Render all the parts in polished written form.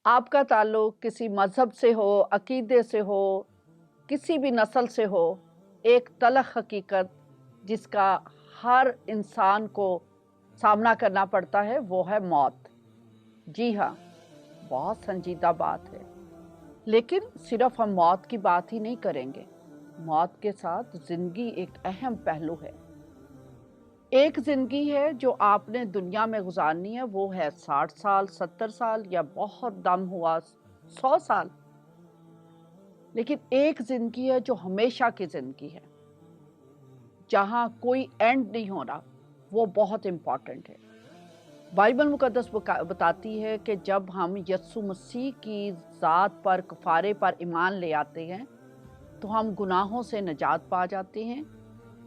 आपका ताल्लुक किसी मज़हब से हो, अकीदे से हो, किसी भी नस्ल से हो, एक तलख़ हकीकत जिसका हर इंसान को सामना करना पड़ता है वो है मौत। जी हाँ, बहुत संजीदा बात है। लेकिन सिर्फ़ हम मौत की बात ही नहीं करेंगे। मौत के साथ ज़िंदगी एक अहम पहलू है। एक ज़िंदगी है जो आपने दुनिया में गुज़ारनी है, वो है 60 साल, 70 साल या बहुत दम हुआ 100 साल। लेकिन एक ज़िंदगी है जो हमेशा की ज़िंदगी है, जहाँ कोई एंड नहीं हो रहा, वो बहुत इम्पॉर्टेंट है। बाइबल मुक़द्दस बताती है कि जब हम यीशु मसीह की ज़ात पर, कफ़ारे पर ईमान ले आते हैं, तो हम गुनाहों से निजात पा जाते हैं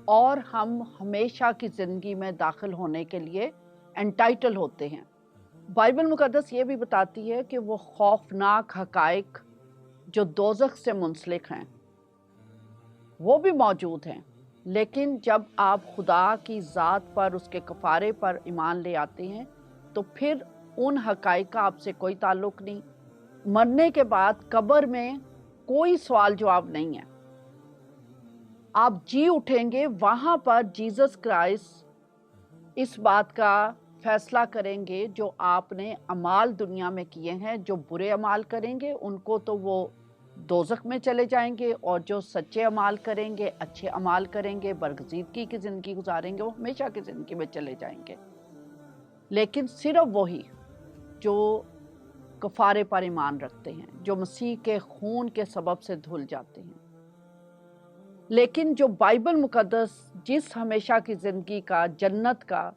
और हम हमेशा की ज़िंदगी में दाखिल होने के लिए एंटाइटल होते हैं। बाइबल मुक़द्दस ये भी बताती है कि वो खौफनाक हक़ाइक़ जो दोज़ख से मुंसलिक हैं, वो भी मौजूद हैं। लेकिन जब आप खुदा की ज़ात पर, उसके कफ़ारे पर ईमान ले आते हैं, तो फिर उन हक़ाइक़ का आपसे कोई ताल्लुक़ नहीं। मरने के बाद कब्र में कोई सवाल जवाब नहीं है। आप जी उठेंगे, वहाँ पर जीसस क्राइस्ट इस बात का फैसला करेंगे जो आपने अमाल दुनिया में किए हैं। जो बुरे अमाल करेंगे उनको तो वो दोज़ख में चले जाएंगे, और जो सच्चे अमाल करेंगे, अच्छे अमाल करेंगे, बरगज़ीदगी की ज़िंदगी गुजारेंगे, वो हमेशा की ज़िंदगी में चले जाएंगे। लेकिन सिर्फ वही जो कफ़ारे पर ईमान रखते हैं, जो मसीह के खून के सबब से धुल जाते हैं। लेकिन जो बाइबल मुक़द्दस जिस हमेशा की ज़िंदगी का, जन्नत का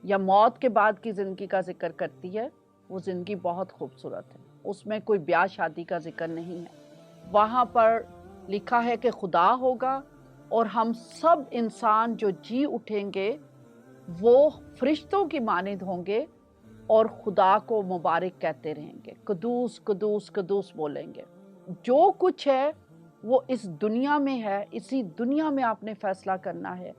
या मौत के बाद की ज़िंदगी का ज़िक्र करती है, वो ज़िंदगी बहुत खूबसूरत है। उसमें कोई ब्याह शादी का ज़िक्र नहीं है। वहाँ पर लिखा है कि खुदा होगा और हम सब इंसान जो जी उठेंगे वो फरिश्तों की मानिंद होंगे और खुदा को मुबारक कहते रहेंगे, कुदूस कुदूस कुदूस बोलेंगे। जो कुछ है वो इस दुनिया में है। इसी दुनिया में आपने फैसला करना है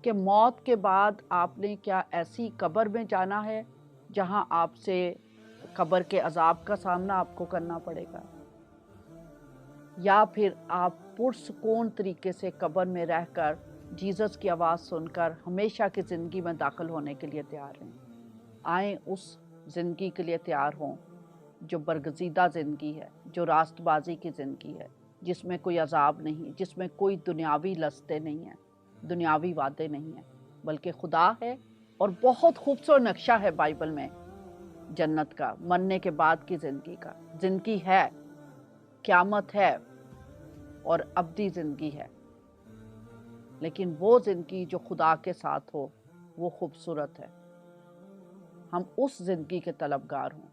कि मौत के बाद आपने क्या ऐसी कब्र में जाना है जहां आपसे कब्र के अजाब का सामना आपको करना पड़ेगा, या फिर आप पुरसुकून तरीके से कब्र में रहकर जीसस की आवाज़ सुनकर हमेशा की ज़िंदगी में दाखिल होने के लिए तैयार हैं। आए उस ज़िंदगी के लिए तैयार हों जो बरगज़ीदा ज़िंदगी है, जो रास्तबाजी की ज़िंदगी है, जिसमें कोई अजाब नहीं, जिसमें कोई दुनियावी लस्ते नहीं हैं, दुनियावी वादे नहीं हैं, बल्कि खुदा है। और बहुत खूबसूरत नक्शा है बाइबल में जन्नत का, मरने के बाद की ज़िंदगी का। ज़िंदगी है, क़यामत है और अब्दी ज़िंदगी है। लेकिन वो ज़िंदगी जो खुदा के साथ हो, वो खूबसूरत है। हम उस ज़िंदगी के तलबगार हों।